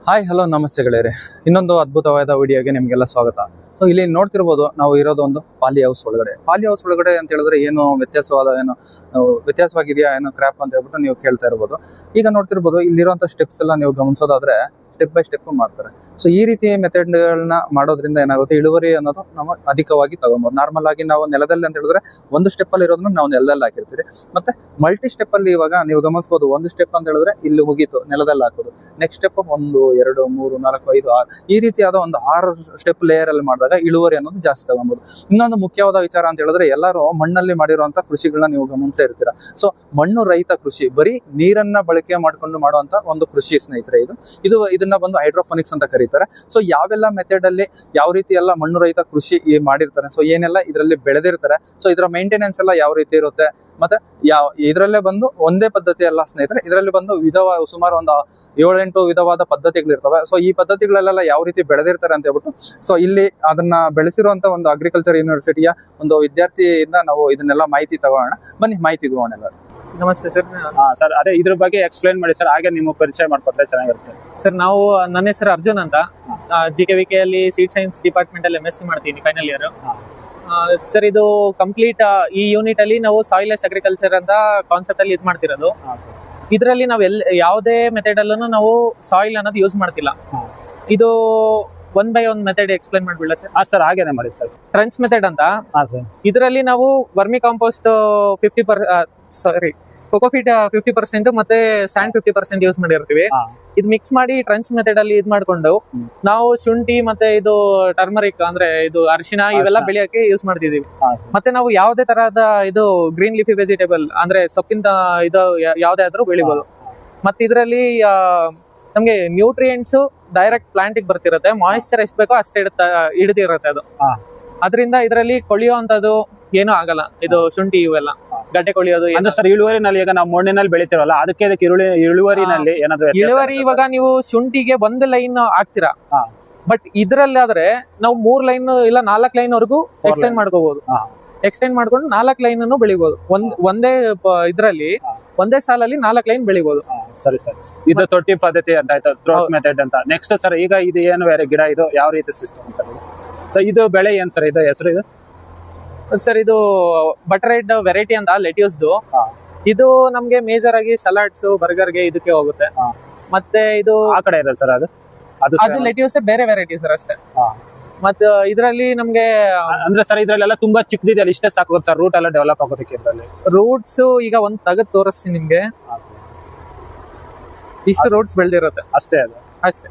Hi hello ನಮಸ್ತೆ ಗೆಳೆಯರೆ, ಇನ್ನೊಂದು ಅದ್ಭುತವಾದ ವಿಡಿಯೋಗೆ ನಿಮಗೆಲ್ಲ ಸ್ವಾಗತ. ಸೊ ಇಲ್ಲಿ ನೋಡ್ತಿರ್ಬೋದು, ನಾವು ಇರೋದು ಒಂದು ಪಾಲಿ ಹೌಸ್ ಒಳಗಡೆ. ಪಾಲಿ ಹೌಸ್ ಒಳಗಡೆ ಅಂತ ಹೇಳಿದ್ರೆ ಏನು ವ್ಯತ್ಯಾಸವಾಗಿದೆಯಾ, ಏನು ಕ್ರ್ಯಾಪ್ ಅಂತ ಹೇಳ್ಬಿಟ್ಟು ನೀವು ಕೇಳ್ತಾ ಇರ್ಬೋದು. ಈಗ ನೋಡ್ತಿರ್ಬೋದು, ಇಲ್ಲಿರುವಂತ ಸ್ಟೆಪ್ಸ್ ಎಲ್ಲ ನೀವು ಗಮನಿಸೋದಾದ್ರೆ ಸ್ಟೆಪ್ ಬೈ ಸ್ಟೆಪ್ ಮಾಡ್ತಾರೆ. ಸೊ ಈ ರೀತಿ ಮೆಥಡ್ಗಳನ್ನ ಮಾಡೋದ್ರಿಂದ ಏನಾಗುತ್ತೆ, ಇಳುವರಿ ಅನ್ನೋದು ನಾವು ಅಧಿಕವಾಗಿ ತಗೊಬೋದು. ನಾರ್ಮಲ್ ಆಗಿ ನಾವು ನೆಲದಲ್ಲಿ ಅಂತ ಹೇಳಿದ್ರೆ ಒಂದು ಸ್ಟೆಪ್ ಅಲ್ಲಿ ಇರೋದನ್ನ ನಾವು ನೆಲದಲ್ಲಿ ಹಾಕಿರ್ತೀವಿ. ಮತ್ತೆ ಮಲ್ಟಿ ಸ್ಟೆಪ್ ಅಲ್ಲಿ ಇವಾಗ ನೀವು ಗಮನಿಸಬಹುದು, ಒಂದು ಸ್ಟೆಪ್ ಅಂತ ಹೇಳಿದ್ರೆ ಇಲ್ಲಿ ಮುಗೀತು, ನೆಲದಲ್ಲಿ ಹಾಕೋದು. ನೆಕ್ಸ್ಟ್ ಸ್ಟೆಪ್ 1 2 3 4 5 6 ಈ ರೀತಿಯಾದ ಒಂದು 6 ಸ್ಟೆಪ್ ಲೇಯರ್ ಅಲ್ಲಿ ಮಾಡಿದಾಗ ಇಳುವರಿ ಅನ್ನೋದು ಜಾಸ್ತಿ ತಗೊಬಹುದು. ಇನ್ನೊಂದು ಮುಖ್ಯವಾದ ವಿಚಾರ ಅಂತ ಹೇಳಿದ್ರೆ, ಎಲ್ಲರೂ ಮಣ್ಣಲ್ಲಿ ಮಾಡಿರುವಂತ ಕೃಷಿಗಳನ್ನ ನೀವು ಗಮನಿಸ್ತಾ ಇರ್ತೀರಾ. ಸೊ ಮಣ್ಣು ರಹಿತ ಕೃಷಿ, ಬರೀ ನೀರನ್ನ ಬಳಕೆ ಮಾಡ್ಕೊಂಡು ಮಾಡುವಂತ ಒಂದು ಕೃಷಿ ಸ್ನೇಹಿತರೆ. ಇದನ್ನ ಬಂದು ಹೈಡ್ರೋಫೋನಿಕ್ಸ್ ಅಂತ ಕರೀತಾರೆ. ಸೊ ಯಾವೆಲ್ಲ ಮೆಥಡ್ ಅಲ್ಲಿ ಯಾವ ರೀತಿ ಎಲ್ಲ ಮಣ್ಣು ರಹಿತ ಕೃಷಿ ಮಾಡಿರ್ತಾರೆ, ಸೊ ಏನೆಲ್ಲ ಇದರಲ್ಲಿ ಬೆಳೆದಿರ್ತಾರೆ, ಸೊ ಇದರ ಮೇಂಟೆನೆನ್ಸ್ ಎಲ್ಲ ಯಾವ ರೀತಿ ಇರುತ್ತೆ, ಮತ್ತೆ ಇದರಲ್ಲೇ ಬಂದು ಒಂದೇ ಪದ್ಧತಿ ಅಲ್ಲ ಸ್ನೇಹಿತರೆ, ಇದರಲ್ಲಿ ಬಂದು ಸುಮಾರು ಒಂದು 7-8 ವಿಧವಾದ ಪದ್ಧತಿಗಳಿರ್ತವೆ. ಸೊ ಈ ಪದ್ಧತಿಗಳಲ್ಲೆಲ್ಲ ಯಾವ ರೀತಿ ಬೆಳೆದಿರ್ತಾರೆ ಅಂತ ಹೇಳ್ಬಿಟ್ಟು, ಸೊ ಇಲ್ಲಿ ಅದನ್ನ ಬೆಳೆಸಿರುವಂತ ಒಂದು ಅಗ್ರಿಕಲ್ಚರ್ ಯೂನಿವರ್ಸಿಟಿಯ ಒಂದು ವಿದ್ಯಾರ್ಥಿಯಿಂದ ನಾವು ಇದನ್ನೆಲ್ಲ ಮಾಹಿತಿ ತಗೋಣ. ಬನ್ನಿ ಮಾಹಿತಿ ತಗೋಣ ಎಲ್ಲರೂ. ನಮಸ್ತೆ ಸರ್. ಸರ್ ಅದೇ ಇದ್ರ ಬಗ್ಗೆ ಎಕ್ಸ್ಪ್ಲೈನ್ ಮಾಡಿ ಸರ್, ಹಾಗೆ ನಿಮ್ಮ ಪರಿಚಯ ಮಾಡ್ಕೊಟ್ರೆ ಚೆನ್ನಾಗಿರುತ್ತೆ ಸರ್. ನನ್ನ ಹೆಸರು ಅರ್ಜುನ್ ಅಂತ, GKVK ಅಲ್ಲಿ ಸೀಡ್ ಸೈನ್ಸ್ ಡಿಪಾರ್ಟ್ಮೆಂಟ್ ಅಲ್ಲಿ MSc ಮಾಡ್ತೀನಿ, ಫೈನಲ್ ಇಯರ್. ಸರ್ ಇದು ಕಂಪ್ಲೀಟ್ ಈ ಯೂನಿಟ್ ಅಲ್ಲಿ ನಾವು ಸಾಯಿಲೆಸ್ ಅಗ್ರಿಕಲ್ಚರ್ ಅಂತ ಕಾನ್ಸೆಪ್ಟ್ ಅಲ್ಲಿ ಇದು ಮಾಡ್ತಿರೋದು. ಇದರಲ್ಲಿ ನಾವು ಯಾವುದೇ ಮೆಥಡ್ ಅಲ್ಲೂ ನಾವು ಸಾಯಿಲ್ ಅನ್ನೋದು ಯೂಸ್ ಮಾಡ್ತಿಲ್ಲ. ಇದು 1 by 1 ಮೆಥಡ್ ಎಕ್ಸ್ಪ್ಲೈನ್ ಮಾಡ್ಬಿಡ ಸರ್. ಸರ್ ಹಾಗೇನೆ ಮಾಡಿ ಸರ್. ಟ್ರೆಂಚ್ ಮೆಥಡ್ ಅಂತ, ಇದರಲ್ಲಿ ನಾವು ವರ್ಮಿ ಕಾಂಪೋಸ್ಟ್ 50% ಕೊಕೋಫಿಟ್ 50% ಮತ್ತೆ ಸ್ಯಾಂಡ್ 50% ಯೂಸ್ ಮಾಡಿರ್ತೀವಿ. ಇದು ಮಿಕ್ಸ್ ಮಾಡಿ ಟ್ರೆಂಚ್ ಮೆಥಡ್ ಅಲ್ಲಿ ಇದು ಮಾಡ್ಕೊಂಡು ನಾವು ಶುಂಠಿ ಮತ್ತೆ ಇದು ಟರ್ಮರಿಕ್ ಅಂದ್ರೆ ಇದು ಅರಿಶಿನ ಇವೆಲ್ಲ ಬೆಳೆಯಕ್ಕೆ ಯೂಸ್ ಮಾಡ್ತಿದೀವಿ. ಮತ್ತೆ ನಾವು ಯಾವುದೇ ತರಹದ ಇದು ಗ್ರೀನ್ ಲೀಫಿ ವೆಜಿಟೇಬಲ್ ಅಂದ್ರೆ ಸೊಪ್ಪಿಂದ ಇದು ಯಾವುದೇ ಆದ್ರೂ ಬೆಳಿಬಹುದು. ಮತ್ತೆ ಇದರಲ್ಲಿ ನಮ್ಗೆ ನ್ಯೂಟ್ರಿಯೆಂಟ್ಸ್ ಡೈರೆಕ್ಟ್ ಪ್ಲಾಂಟಿಗೆ ಬರ್ತಿರುತ್ತೆ. ಮಾಯಿಶ್ಚರ್ ಎಷ್ಟು ಬೇಕೋ ಅಷ್ಟೇ ಹಿಡಿದಿರುತ್ತೆ ಅದು. ಅದರಿಂದ ಇದರಲ್ಲಿ ಕೊಳಿಯುವಂತದ್ದು ಏನೂ ಆಗಲ್ಲ. ಇದು ಶುಂಠಿ ಇವೆಲ್ಲ ಗಡ್ಡೆ ಕೊಳಿಯೋದು ಸರ್. ಇಳುವರಿನಲ್ಲಿ ಈಗ ನಾವು ಮಣ್ಣಿನಲ್ಲಿ ಬೆಳಿತೀವಲ್ಲ, ಅದಕ್ಕೆ ಇಳುವರಿನಲ್ಲಿ ಏನಾದ್ರು ಇಳುವರಿ ಇವಾಗ ನೀವು ಶುಂಠಿಗೆ 1 ಲೈನ್ ಹಾಕ್ತೀರಾ, ಬಟ್ ಇದ್ರಲ್ಲಿ ಆದ್ರೆ ನಾವು 3 ಲೈನ್ ಇಲ್ಲ 4 ಲೈನ್ ವರೆಗೂ ಎಕ್ಸ್ಟೆಂಡ್ ಮಾಡ್ಕೋಬಹುದು. ಎಕ್ಸ್ಟೆಂಡ್ ಮಾಡ್ಕೊಂಡು 4 ಲೈನ್ ಅನ್ನು ಬೆಳಿಬಹುದು. ಒಂದೇ ಇದ್ರಲ್ಲಿ ಒಂದೇ ಸಾಲಲ್ಲಿ 4 ಲೈನ್ ಬೆಳಿಬಹುದು. ಸರಿ ಸರ್, ಇದು ತೊಟ್ಟಿ ಪದ್ಧತಿ ಅಂತ ಆಯ್ತು, ಥ್ರೋಟ್ ಮೆಥಡ್ ಅಂತ. ನೆಕ್ಸ್ಟ್ ಸರ್, ಈಗ ಇದು ಏನು ಬೇರೆ ಗಿಡ, ಇದು ಯಾವ ರೀತಿ ಸಿಸ್ಟಮ್ ಸರ್? ಸೊ ಇದು ಬೆಳೆ ಏನ್ ಸರ್, ಇದು ಹೆಸರು ಇದು ಸರ್? ಇದು ಬಟರ್ ರೆಡ್ ವೆರೈಟಿ ಅಂತ, ಲೆಟ್ಯೂಸ್ದು. ಇದು ನಮ್ಗೆ ಮೇಜರ್ ಆಗಿ ಸಲಾಡ್ಸ್, ಬರ್ಗರ್ಗೆ ಇದಕ್ಕೆ ಹೋಗುತ್ತೆ. ಮತ್ತೆ ಇದು ಆ ಕಡೆ ಇದೆ ಸರ್, ಅದು ಲೆಟ್ಯೂಸ್ ಬೇರೆ ವೆರೈಟಿ ಸರ್ ಅಷ್ಟೇ. ಮತ್ತೆ ಇದರಲ್ಲಿ ನಮ್ಗೆ ಅಂದ್ರೆ ಸರ್ ಇದ್ರಲ್ಲೆಲ್ಲ ತುಂಬಾ ಚಿಕ್ಕದಿದೆ, ಅಲ್ಲಿ ಇಷ್ಟೇ ಸಾಕು ಸರ್ ರೂಟ್ ಎಲ್ಲ ಡೆವಲಪ್ ಆಗೋದಕ್ಕೆ. ಇದರಲ್ಲಿ ರೂಟ್ಸ್ ಈಗ ಒಂದ್ ತೆಗೆದು ತೋರಿಸ್ತೀನಿ ನಿಮ್ಗೆ. ಇಷ್ಟು ರೂಟ್ಸ್ ಬೆಳೆದಿರುತ್ತೆ ಅಷ್ಟೇ, ಅದು ಅಷ್ಟೇ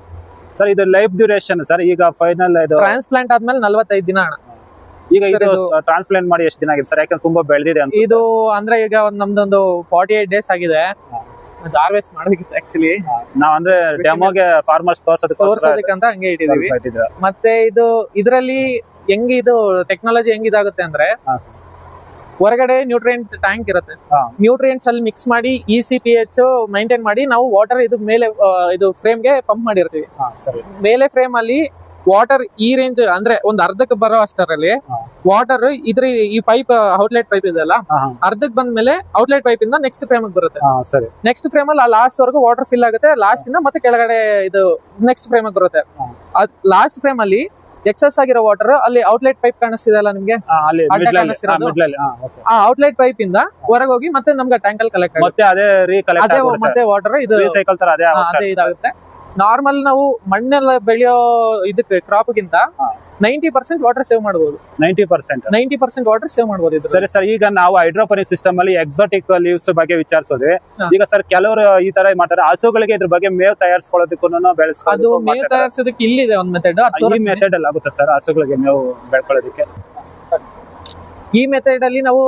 ಸರ್. ಇದು ಲೈಫ್ ಡ್ಯೂರೇಷನ್ ಸರ್, ಈಗ ಫೈನಲ್ ಇದು ಟ್ರಾನ್ಸ್ಪ್ಲಾಂಟ್ ಆದ್ಮೇಲೆ 45 ದಿನ ಅಣ್ಣ. ಈಗ ಇದು ಟ್ರಾನ್ಸ್ಪ್ಲಾಂಟ್ ಮಾಡಿ ಎಷ್ಟು ದಿನ ಆಗಿದೆ ಸರ್? ಯಾಕಂದ್ರೆ ತುಂಬಾ ಬೆಳೆದಿದೆ ಅಂತ. ಇದು ಅಂದ್ರೆ ಈಗ ನಮ್ದೊಂದು 48 ಡೇಸ್ ಆಗಿದೆ. ಹಾರ್ವೆಸ್ಟ್ ಮಾಡೋದಕ್ಕಿಂತ ಆಕ್ಚುಲಿ ನಾವ್ ಅಂದ್ರೆ ಡೆಮೋಗೆ ಫಾರ್ಮರ್ಸ್ ತೋರ್ಸೋದಕ್ಕಂತ ಹಂಗೆ ಇಟ್ಟಿದೀವಿ. ಮತ್ತೆ ಇದರಲ್ಲಿ ಇದು ಟೆಕ್ನಾಲಜಿ ಹೆಂಗಿದಾಗುತ್ತೆ ಅಂದ್ರೆ, ಹೊರಗಡೆ ನ್ಯೂಟ್ರಿಯೆಂಟ್ ಟ್ಯಾಂಕ್ ಇರುತ್ತೆ. ನ್ಯೂಟ್ರಿಯೆಂಟ್ಸ್ ಅಲ್ಲಿ ಮಿಕ್ಸ್ ಮಾಡಿ ECPH ಮೈಂಟೈನ್ ಮಾಡಿ ನಾವು ವಾಟರ್ ಇದು ಮೇಲೆ ಇದು ಫ್ರೇಮ್ ಗೆ ಪಂಪ್ ಮಾಡಿರ್ತೀವಿ. ಮೇಲೆ ಫ್ರೇಮ್ ಅಲ್ಲಿ ವಾಟರ್ ಈ ರೇಂಜ್ ಅಂದ್ರೆ ಒಂದು ಅರ್ಧಕ್ಕೆ ಬರೋ ಅಷ್ಟರಲ್ಲಿ ವಾಟರ್ ಈ ಪೈಪ್ ಔಟ್ಲೆಟ್ ಪೈಪ್ ಇದೆಲ್ಲ ಅರ್ಧಕ್ಕೆ ಬಂದ್ಮೇಲೆ ಔಟ್ಲೆಟ್ ಪೈಪ್ ಇಂದ ನೆಕ್ಸ್ಟ್ ಫ್ರೇಮ್ ಬರುತ್ತೆ. ನೆಕ್ಸ್ಟ್ ಫ್ರೇಮ್ ಅಲ್ಲಿ ಲಾಸ್ಟ್ ವರೆಗೂ ವಾಟರ್ ಫಿಲ್ ಆಗುತ್ತೆ. ಲಾಸ್ಟ್ ಇಂದ ಮತ್ತೆ ಕೆಳಗಡೆ ಇದು ನೆಕ್ಸ್ಟ್ ಫ್ರೇಮ್ ಬರುತ್ತೆ. ಲಾಸ್ಟ್ ಫ್ರೇಮ್ ಅಲ್ಲಿ ಎಕ್ಸಸ್ ಆಗಿರೋ ವಾಟರ್ ಅಲ್ಲಿ ಔಟ್ಲೆಟ್ ಪೈಪ್ ಕಾಣಿಸ್ತಿದೆಲ್ಲ ನಿಮ್ಗೆ, ಆ ಔಟ್ಲೆಟ್ ಪೈಪ್ ಇಂದ ಹೊರಗೆ ಹೋಗಿ ಮತ್ತೆ ನಮ್ಗೆ ಟ್ಯಾಂಕ್ ಅಲ್ಲಿ ಕಲೆಕ್ಟ್ ಆಗುತ್ತೆ. ಮತ್ತೆ ವಾಟರ್ ಇದು ಅದೇ ಇದಾಗುತ್ತೆ. ನಾರ್ಮಲ್ ನಾವು ಮಣ್ಣೆಲ್ಲ ಬೆಳೆಯೋ ಇದಕ್ಕೆ ಕ್ರಾಪ್ ಗಿಂತ 90% ವಾಟರ್ ಸೇವ್ ಮಾಡಬಹುದು. 90% ವಾಟರ್ ಸೇವ್ ಮಾಡಬಹುದು. ಸರಿ ಸರ್, ಈಗ ನಾವು ಹೈಡ್ರೋಪೋನಿಕ್ ಸಿಸ್ಟಮ್ ಅಲ್ಲಿ ಎಕ್ಸಾಟಿಕ್ ಲೀವ್ಸ್ ಬಗ್ಗೆ ವಿಚಾರಿಸೋದು. ಈಗ ಸರ್ ಕೆಲವರು ಈ ತರ ಮಾಡ್ತಾರೆ, ಹಸುಗಳಿಗೆ ಇದ್ರ ಬಗ್ಗೆ ಮೇವು ತಯಾರಿಸ್ಕೊಳ್ಳೋದಕ್ಕೂ ಅದು ಮೇವು ತಯಾರಿಸೋದಕ್ಕೆ ಇಲ್ಲಿದೆ ಒಂದು ಮೆಥಡ್. ಈ ಮೆಥಡ್ ಅಲ್ಲಿ ಆಗುತ್ತೆ ಸರ್ ಹಸುಗಳಿಗೆ ಮೇವು ಬೆಳ್ಕೊಳ್ಳೋದಕ್ಕೆ? ಈ ಮೆಥಡ್ ಅಲ್ಲಿ ನಾವು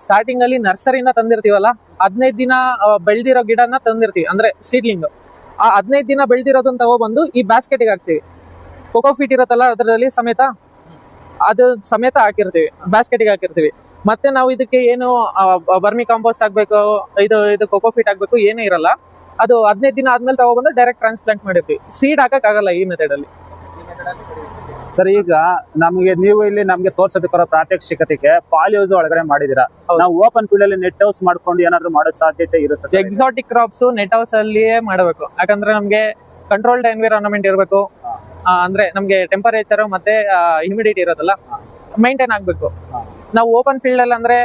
ಸ್ಟಾರ್ಟಿಂಗ್ ಅಲ್ಲಿ ನರ್ಸರಿಯಿಂದ ತಂದಿರ್ತೀವಲ್ಲ, 15 ದಿನ ಬೆಳೆದಿರೋ ಗಿಡನ ತಂದಿರ್ತೀವಿ, ಅಂದ್ರೆ ಸೀಡ್ಲಿಂಗ್. ಆ 15 ದಿನ ಬೆಳೆದಿರೋದನ್ನ ತಗೊಬಂದು ಈ ಬ್ಯಾಸ್ಕೆಟ್ ಗೆ ಹಾಕ್ತಿವಿ. ಕೊಕೋಫಿಟ್ ಇರತ್ತಲ್ಲ ಅದರಲ್ಲಿ ಅದು ಸಮೇತ ಹಾಕಿರ್ತೀವಿ, ಬ್ಯಾಸ್ಕೆಟ್ ಗೆ ಹಾಕಿರ್ತೀವಿ. ಮತ್ತೆ ನಾವು ಇದಕ್ಕೆ ಏನು ವರ್ಮಿ ಕಾಂಪೋಸ್ಟ್ ಆಗ್ಬೇಕು, ಇದು ಕೊಕೋಫಿಟ್ ಆಗ್ಬೇಕು ಏನೇ ಇರಲ್ಲ. ಅದು 15 ದಿನ ಆದ್ಮೇಲೆ ತಗೊಬಂದು ಡೈರೆಕ್ಟ್ ಟ್ರಾನ್ಸ್ಪ್ಲಾಂಟ್ ಮಾಡಿರ್ತೀವಿ. ಸೀಡ್ ಹಾಕಕ್ ಆಗಲ್ಲ ಈ ಮೆಥಡ್ ಅಲ್ಲಿ. ಸರ್ ಈಗ ನಮಗೆ ನೀವು ಇಲ್ಲಿ ನಮ್ಗೆ ತೋರ್ಸೋದಕ್ಕೆ ಪ್ರಾತ್ಯಕ್ಷಿಕತೆಗೆ ಪಾಲಿ ಹೌಸ್ ಒಳಗಡೆ ಮಾಡಿದೀರಾ. ನಾವು ಓಪನ್ ಫೀಲ್ಡ್ ಅಲ್ಲಿ ನೆಟ್ ಹೌಸ್ ಮಾಡ್ಕೊಂಡು ಏನಾದ್ರು ಮಾಡೋದ್ ಸಾಧ್ಯತೆ ಇರುತ್ತೆ? ಎಕ್ಸಾಟಿಕ್ ಕ್ರಾಪ್ಸ್ ನೆಟ್ ಹೌಸ್ ಅಲ್ಲಿಯೇ ಮಾಡಬೇಕು. ಯಾಕಂದ್ರೆ ನಮ್ಗೆ ಕಂಟ್ರೋಲ್ಡ್ ಎನ್ವಿರಾನ್ಮೆಂಟ್ ಇರಬೇಕು. ಅಂದ್ರೆ ನಮ್ಗೆ ಟೆಂಪರೇಚರ್ ಮತ್ತೆ ಹ್ಯೂಮಿಡಿಟಿ ಇರೋದಲ್ಲ ಮೈಂಟೈನ್ ಆಗ್ಬೇಕು. ನಾವು ಓಪನ್ ಫೀಲ್ಡ್ ಅಲ್ಲಿ ಅಂದ್ರೆ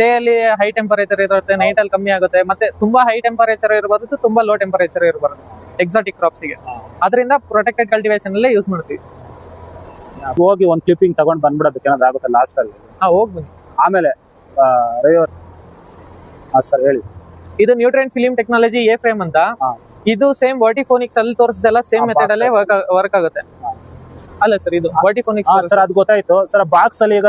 ಡೇ ಅಲ್ಲಿ ಹೈ ಟೆಂಪರೇಚರ್ ಇರುತ್ತೆ, ನೈಟ್ ಅಲ್ಲಿ ಕಮ್ಮಿ ಆಗುತ್ತೆ, ಮತ್ತೆ ತುಂಬಾ ಹೈ ಟೆಂಪರೇಚರ್ ಇರಬಾರ್ದು, ತುಂಬಾ ಲೋ ಟೆಂಪರೇಚರ್ ಇರಬಾರ್ದು ಎಕ್ಸಾಟಿಕ್ ಕ್ರಾಪ್ಸ್ ಗೆ. ಅದರಿಂದ ಪ್ರೊಟೆಕ್ಟೆಡ್ ಕಲ್ಟಿವೇಶನ್ ಅಲ್ಲೇ ಯೂಸ್ ಮಾಡ್ತೀವಿ. ಹೋಗಿ ಒಂದ್ ಕ್ಲಿಪ್ಪಿಂಗ್ ತಗೊಂಡ್ ಬಂದ್ಬಿಡೋದಕ್ಕೆ ಏನಾದ್ರು ಆಗುತ್ತೆ ಲಾಸ್ಟ್ ಅಲ್ಲಿ? ಹೋಗ್ಬನ್ನಿ. ಆಮೇಲೆ ಸರ್ ಹೇಳಿ. ಇದು nutrient film technology A frame ಅಂತ. ಇದು ಸೇಮ್ ವರ್ಟಿಫೋನಿಕ್ಸ್ ಅಲ್ಲಿ ತೋರಿಸಿದೆಲ್ಲ ಸೇಮ್ ಮೆಥಡ್ ಅಲ್ಲೇ ವರ್ಕ್ ಆಗುತ್ತೆ. ಅಲ್ಲ ಸರ್, ಇದು ವರ್ಟಿಫೋನಿಕ್ಸ್ ಸರ್ ಅದು ಗೊತ್ತಾಯ್ತು ಸರ್. ಬಾಕ್ಸ್ ಅಲ್ಲಿ ಈಗ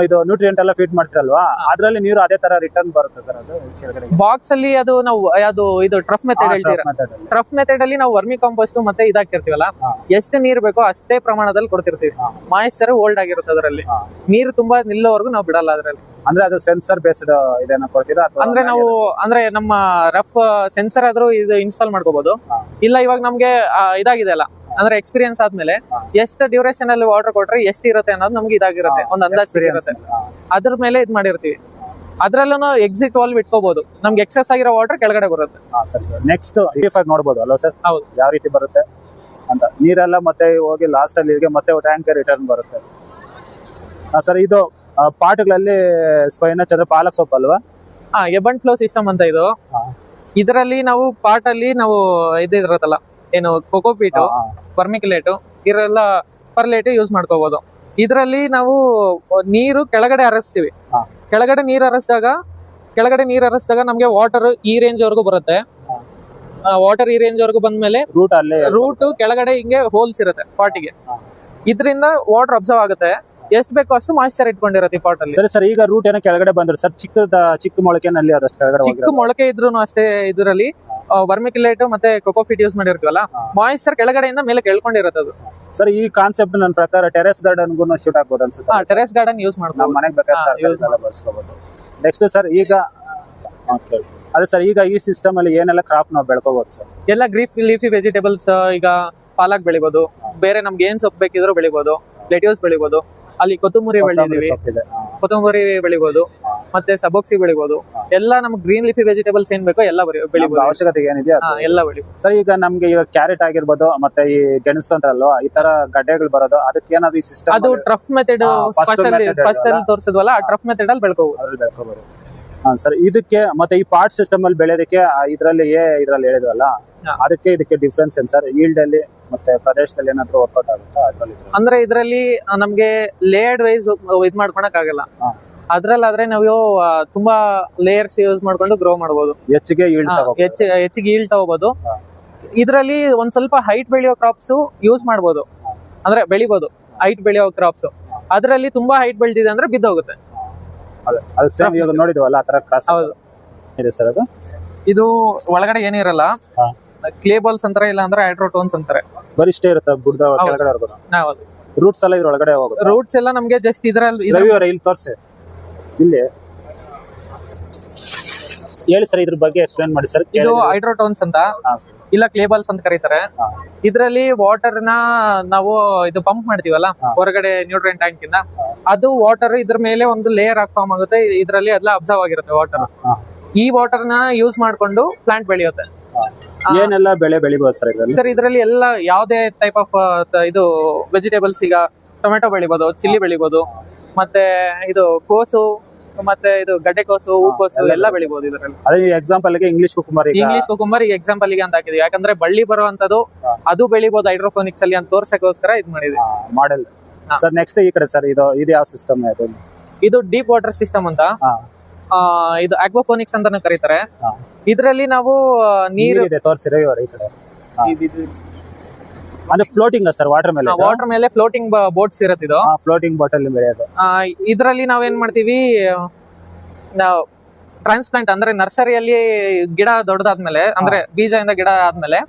ಇದು ನ್ಯೂಟ್ರಿಯೆಂಟ್ ಎಲ್ಲ ಫೀಡ್ ಮಾಡ್ತಿರಲ್ವಾ, ಅದ್ರಲ್ಲಿ ನೀರು ಅದೇ ತರ ರಿಟರ್ನ್ ಬರುತ್ತೆ ಸರ್ ಅದು ಕೆಳಗಡೆ? ಬಾಕ್ಸ್ ಅಲ್ಲಿ ಅದು ನಾವು ಇದು ಟ್ರಫ್ ಮೆಥಡ್ ಹೇಳ್ತೀರಾ. ಟ್ರಫ್ ಮೆಥಡ್ ಅಲ್ಲಿ ನಾವು ವರ್ಮಿ ಕಾಂಪೋಸ್ಟ್ ಮತ್ತೆ ಇದಾಕಿರ್ತೀವಲ್ಲ, ಎಷ್ಟು ನೀರ್ ಬೇಕೋ ಅಷ್ಟೇ ಪ್ರಮಾಣದಲ್ಲಿ ಕೊಡ್ತಿರ್ತೀವಿ. ಮಾಯಿಶ್ಚರ್ ಹೋಲ್ಡ್ ಆಗಿರುತ್ತೆ ಅದರಲ್ಲಿ, ನೀರು ತುಂಬಾ ನಿಲ್ಲೋವರೆಗೂ ನಾವು ಬಿಡಲ್ಲ ಅದರಲ್ಲಿ. ಅಂದ್ರೆ ಅದು ಸೆನ್ಸರ್ ಬೇಸ್ಡ್ ಇದನ್ನ ಕೊಡ್ತೀರಾ? ಅಂದ್ರೆ ನಾವು ಅಂದ್ರೆ ನಮ್ಮ ರಫ್ ಸೆನ್ಸರ್ ಆದ್ರೂ ಇದು ಇನ್ಸ್ಟಾಲ್ ಮಾಡ್ಕೋಬಹುದು. ಇಲ್ಲ ಇವಾಗ ನಮ್ಗೆ ಇದಾಗಿದೆ ಅಲ್ಲ, ಅಂದ್ರೆ ಎಕ್ಸ್ಪೀರಿಯನ್ಸ್ ಆದ್ಮೇಲೆ ಎಷ್ಟು ಡ್ಯೂರೇಷನ್ ಅಲ್ಲಿ ವಾಟರ್ ಕೊಟ್ರೆ ಎಷ್ಟು ಇರುತ್ತೆ ಅನ್ನೋದು ನಮ್ಗೆ ಇದಾಗಿರುತ್ತೆ, ಒಂದು ಅಂದಾಜು ಇರುತ್ತೆ. ಅದ್ರ ಮೇಲೆ ಇದ್ ಮಾಡಿರ್ತೀವಿ. ಅದ್ರಲ್ಲೂ ಎಕ್ಸಿಟ್ ವಾಲ್ವ್ ಇಟ್ಕೋಬಹುದು. ನಮ್ಗೆ ಎಕ್ಸೆಸ್ ಆಗಿರೋ ವಾಟರ್ ಕೆಳಗಡೆ ಬರುತ್ತೆ. ನೆಕ್ಸ್ಟ್ ನೋಡಬಹುದು ಅಲ್ವಾ ಸರ್? ಹೌದು. ಯಾವ ರೀತಿ ಬರುತ್ತೆ ಅಂತ ನೀರೆಲ್ಲ ಮತ್ತೆ ಹೋಗಿ ಲಾಸ್ಟ್ ಅಲ್ಲಿ ಮತ್ತೆ ಟ್ಯಾಂಕ್ ರಿಟರ್ನ್ ಬರುತ್ತೆ. ಸರ್ ಇದು ಪಾಟ್ಗಳಲ್ಲಿ ಸ್ಪೈನಚ್ ಅಂದ್ರೆ ಪಾಲಕ್ ಸೊಪ್ಪು ಅಲ್ವಾ? ಎಬಂಡ್ ಫ್ಲೋ ಸಿಸ್ಟಮ್ ಅಂತ ಇದು. ಇದರಲ್ಲಿ ನಾವು ಪಾಟ್ ಅಲ್ಲಿ ನಾವು ಇದಿರತ್ತಲ್ಲ ಏನು ಕೊಕೋಪೀಟ್, ವರ್ಮಿಕ್ಯುಲೇಟ್ ಇರೆಲ್ಲ ಪರ್ಲೇಟ್ ಯೂಸ್ ಮಾಡ್ಕೋಬಹುದು. ಇದರಲ್ಲಿ ನಾವು ನೀರು ಕೆಳಗಡೆ ಹರಿಸ್ತೀವಿ. ಕೆಳಗಡೆ ನೀರು ಹರಿಸಿದಾಗ ನಮ್ಗೆ ವಾಟರ್ ಈ ರೇಂಜ್ ವರೆಗೂ ಬರುತ್ತೆ. ವಾಟರ್ ಈ ರೇಂಜ್ ವರೆಗೂ ಬಂದ್ಮೇಲೆ ರೂಟ್ ಕೆಳಗಡೆ ಹಿಂಗೆ ಹೋಲ್ಸ್ ಇರುತ್ತೆ ಪಾಟಿಗೆ. ಇದರಿಂದ ವಾಟರ್ ಅಬ್ಸರ್ವ್ ಆಗುತ್ತೆ. ಎಷ್ಟು ಬೇಕೋ ಅಷ್ಟು ಮಾಯಿಶ್ಚರ್ ಇಟ್ಕೊಂಡಿರುತ್ತೆ ಈ ಪಾಟ್ ಅಲ್ಲಿ. ಸರಿ ಈಗ ರೂಟ್ ಏನೋ ಕೆಳಗಡೆ ಬಂದ್ರೆ ಸರ್ ಚಿಕ್ಕ ಮೊಳಕೆನಲ್ಲಿ ಅದಷ್ಟು ಕೆಳಗಡೆ ಚಿಕ್ಕ ಮೊಳಕೆ ಇದ್ರೂ ಅಷ್ಟೇ ಇದರಲ್ಲಿ ವರ್ಮಿಕ್ಯುಲೇಟ್ ಮತ್ತೆ ಕೊಕೋಫಿಟ್ ಯೂಸ್ ಮಾಡಿರ್ತೀವಲ್ಲ, ಮಾಯಿಶ್ಚರ್ ಕೆಳಗಡೆಯಿಂದ ಮೇಲೆ ಕೇಳ್ಕೊಂಡಿರುತ್ತೆ ಅದು. ಸರ್ ಈ ಕಾನ್ಸೆಪ್ಟ್ ನನ್ನ ಪ್ರಕಾರ ಟೆರೆಸ್ ಗಾರ್ಡನ್ ಗೂ ಶೂಟ್ ಆಗ್ಬೋದು ಅನ್ಸುತ್ತೆ. ಟೆರೆಸ್ ಗಾರ್ಡನ್ ಯೂಸ್ ಮಾಡ್ಬೋದು, ಮನೆಗೆ ಬೇಕಾದ್ರೆ ಬಳಸ್ಕೋಬಹುದು. ನೆಕ್ಸ್ಟ್ ಸರ್ ಈಗ ಅದೇ ಸರ್ ಈಗ ಈ ಸಿಸ್ಟಮ್ ಅಲ್ಲಿ ಏನೆಲ್ಲ ಕ್ರಾಪ್ ನಾವು ಬೆಳ್ಕೋಬಹುದು ಸರ್? ಎಲ್ಲ ಲೀಫಿ ವೆಜಿಟೇಬಲ್ಸ್, ಈಗ ಪಾಲಕ್ ಬೆಳಿಬಹುದು, ಬೇರೆ ನಮ್ಗೆ ಏನ್ ಸೊಪ್ಪು ಬೇಕಿದ್ರು ಬೆಳಿಬಹುದು, ಲೆಟ್ಯೂಸ್ ಬೆಳಿಬಹುದು. ಅಲ್ಲಿ ಕೊತ್ತಂಬರಿ ಬೆಳೆದಿದ್ದೀವಿ, ಕೊತ್ತಂಬರಿ ಬೆಳಿಬಹುದು, ಮತ್ತೆ ಸಬೋಕ್ಸಿ ಬೆಳಿಬಹುದು. ಎಲ್ಲ ನಮ್ಗೆ ಗ್ರೀನ್ ಲೀಫಿ ವೆಜಿಟೇಬಲ್ಸ್ ಏನ್ ಬೇಕೋ ಎಲ್ಲ ಬೆಳಿಬಹುದು. ಅವಶ್ಯಕತೆ ಏನಿದೆ ಎಲ್ಲ ಬೆಳಿಬಹುದು ಸರ್. ಈಗ ನಮ್ಗೆ ಈಗ ಕ್ಯಾರೆಟ್ ಆಗಿರ್ಬೋದು, ಮತ್ತೆ ಈ ಗೆಣಸು ಅಂತಾರಲ್ವಾ, ಈ ತರ ಗಡ್ಡೆಗಳು ಬರೋದು, ಅದಕ್ಕೆ ಏನಾದ್ರು ಈ ಸಿಸ್ಟಮ್? ಅದು ಟ್ರಫ್ ಮೆಥಡ್ ಫಸ್ಟ್ ಅಲ್ಲಿ ತೋರಿಸಿದ್ವಲ್ಲ, ಆ ಟ್ರಫ್ ಮೆಥಡ್ ಅಲ್ಲಿ ಬೆಳ್ಕೋಬಹುದು. ಸರ್ ಇದಕ್ಕೆ ಮತ್ತೆ ಈ ಪಾರ್ಟ್ ಸಿಸ್ಟಮ್ ಅಲ್ಲಿ ಬೆಳೆಯೋದಕ್ಕೆ ಇದ್ರಲ್ಲಿ ಹೇಳಿದ್ವಲ್ಲ, ಅದಕ್ಕೆ ಇದಕ್ಕೆ ಡಿಫ್ರೆನ್ಸ್ ಏನ್ ಸರ್? ಈಲ್ಡ್ ಅಲ್ಲಿ ಮತ್ತೆ ಪ್ರದೇಶದಲ್ಲಿ ಏನಾದ್ರು ವರ್ಕೌಟ್ ಆಗುತ್ತಾ ಅದ್ರಲ್ಲಿ? ಅಂದ್ರೆ ಇದ್ರಲ್ಲಿ ನಮ್ಗೆ ಲೇಯರ್ಡ್ ವೈಸ್ ಇದ್ ಮಾಡ್ಕೊಳಕ್ ಆಗಲ್ಲ. ಅದ್ರಲ್ಲಾದ್ರೆ ನಾವು ತುಂಬಾ ಲೇಯರ್ಸ್ ಯೂಸ್ ಮಾಡ್ಕೊಂಡು ಗ್ರೋ ಮಾಡಬಹುದು, ಹೆಚ್ಚಿಗೆ ಈಲ್ಡ್ ತಗೋಬಹುದು. ಇದ್ರಲ್ಲಿ ಒಂದ್ ಸ್ವಲ್ಪ ಹೈಟ್ ಬೆಳೆಯೋ ಕ್ರಾಪ್ಸ್ ಯೂಸ್ ಮಾಡಬಹುದು, ಅಂದ್ರೆ ಬೆಳಿಬಹುದು ಹೈಟ್ ಬೆಳೆಯೋ ಕ್ರಾಪ್ಸ್. ಅದ್ರಲ್ಲಿ ತುಂಬಾ ಹೈಟ್ ಬೆಳೆದಿದೆ ಅಂದ್ರೆ ಬಿದ್ದೋಗುತ್ತೆ. ನೋಡಿದ್ವಲ್ಲ ಆ ತರ ಕ್ರಾಸ್ ಇದೆ ಸರ್. ಅದು ಇದು ಒಳಗಡೆ ಏನಿರಲ್ಲ, ಕ್ಲೇ ಬಾಲ್ಸ್ ಅಂತಾರೆ, ಇಲ್ಲ ಅಂದ್ರೆ ಹೈಡ್ರೋಟೋನ್ಸ್ ಅಂತಾರೆ. ಬರಿಷ್ಟೇ ಇರುತ್ತೆ ಬುಡದ ಕೆಳಗಡೆ. ರೂಟ್ಸ್ ಎಲ್ಲ ಇದ್ರೊಳಗಡೆ ಹೋಗುತ್ತೆ. ರೂಟ್ಸ್ ಎಲ್ಲ ನಮ್ಗೆ ಜಸ್ಟ್ ಇದ್ರಲ್ಲಿ ಇಲ್ಲಿ ತೋರಿಸಿ, ಇಲ್ಲಿ ಹೇಳಿ ಸರ್ ಇದ್ರ ಬಗ್ಗೆ ಎಕ್ಸ್ಪ್ಲೇನ್ ಮಾಡಿ ಸರ್. ಇದು ಹೈಡ್ರೋಟೋನ್ಸ್ ಅಂತ, ಇಲ್ಲ ಕ್ಲೇ ಬಾಲ್ಸ್ ಅಂತ ಕರೀತಾರೆ. ಇದ್ರಲ್ಲಿ ವಾಟರ್ ನ ನಾವು ಇದು ಪಂಪ್ ಮಾಡ್ತೀವಲ್ಲ ಹೊರಗಡೆ ನ್ಯೂಟ್ರಿಯೆಂಟ್ ಟ್ಯಾಂಕ್ ಇಂದ, ಅದು ವಾಟರ್ ಇದ್ರ ಮೇಲೆ ಒಂದು ಲೇಯರ್ ಆಗಿ ಫಾರ್ಮ್ ಆಗುತ್ತೆ. ಇದ್ರಲ್ಲಿ ಎಲ್ಲ ಅಬ್ಸರ್ವ್ ಆಗಿರುತ್ತೆ ವಾಟರ್. ಈ ವಾಟರ್ ನ ಯೂಸ್ ಮಾಡ್ಕೊಂಡು ಪ್ಲಾಂಟ್ ಬೆಳೆಯುತ್ತೆ. ಏನೆಲ್ಲ ಬೆಳೆ ಬೆಳಿಬಹುದು ಸರ್ ಇದರಲ್ಲಿ? ಸರ್ ಇದರಲ್ಲಿ ಎಲ್ಲ ಯಾವುದೇ ಟೈಪ್ ಆಫ್ ಇದು ವೆಜಿಟೇಬಲ್ಸ್, ಈಗ ಟೊಮೆಟೊ ಬೆಳಿಬಹುದು, ಚಿಲ್ಲಿ ಬೆಳಿಬಹುದು, ಮತ್ತೆ ಇದು ಕೋಸು, ಮತ್ತೆ ಇದು ಗಡ್ಡೆಕೋಸು, ಹೂಕೋಸು ಎಲ್ಲ ಬೆಳಿಬಹುದು ಇದರಲ್ಲಿ. ಅದೇ ಎಕ್ಸಾಂಪಲ್ ಗೆ ಇಂಗ್ಲಿಷ್ ಕುಕುಂಬರ್ ಈಗ ಎಕ್ಸಾಂಪಲ್ ಗೆ ಅಂತ ಹಾಕಿದ್ವಿ, ಯಾಕಂದ್ರೆ ಬಳ್ಳಿ ಬರುವಂತದ್ದು ಅದು ಬೆಳಿಬಹುದು ಹೈಡ್ರೋಫೋನಿಕ್ಸ್ ಅಲ್ಲಿ ಅಂತ ತೋರ್ಸಕ್ಕೋಸ್ಕರ ಇದು ಮಾಡಿದ್ವಿ ಮಾಡೆಲ್. ಸರ್ ನೆಕ್ಸ್ಟ್ ಈ ಕಡೆ ಸರ್ ಇದು ಯಾವ ಸಿಸ್ಟಮ್? ಇದು ಡೀಪ್ ವಾಟರ್ ಸಿಸ್ಟಮ್ ಅಂತ, ಇದು ಆಕ್ವಾಫೋನಿಕ್ಸ್ ಅಂತಾನು ಕರೀತಾರೆ. ಇದರಲ್ಲಿ ನಾವು ನೀರು ತೋರಿಸಿರೋ ಈ ಕಡೆ ಅಂದ್ರೆ ಫ್ಲೋಟಿಂಗ್ ಸರ್, ವಾಟರ್ ಮೇಲೆ ಫ್ಲೋಟಿಂಗ್ ಬೋಟ್ಸ್ ಇರುತ್ತೆ. ಇದು ಫ್ಲೋಟಿಂಗ್ ಬಾಟಲ್ ಬೆಳೆಯೋದು. ಇದರಲ್ಲಿ ನಾವೇನ್ ಮಾಡ್ತೀವಿ, ನಾವು ಟ್ರಾನ್ಸ್ಪ್ಲಾಂಟ್ ಅಂದ್ರೆ ನರ್ಸರಿಯಲ್ಲಿ ಗಿಡ ದೊಡ್ಡದಾದ್ಮೇಲೆ, ಅಂದ್ರೆ ಬೀಜದಿಂದ ಗಿಡ ಆದ್ಮೇಲೆ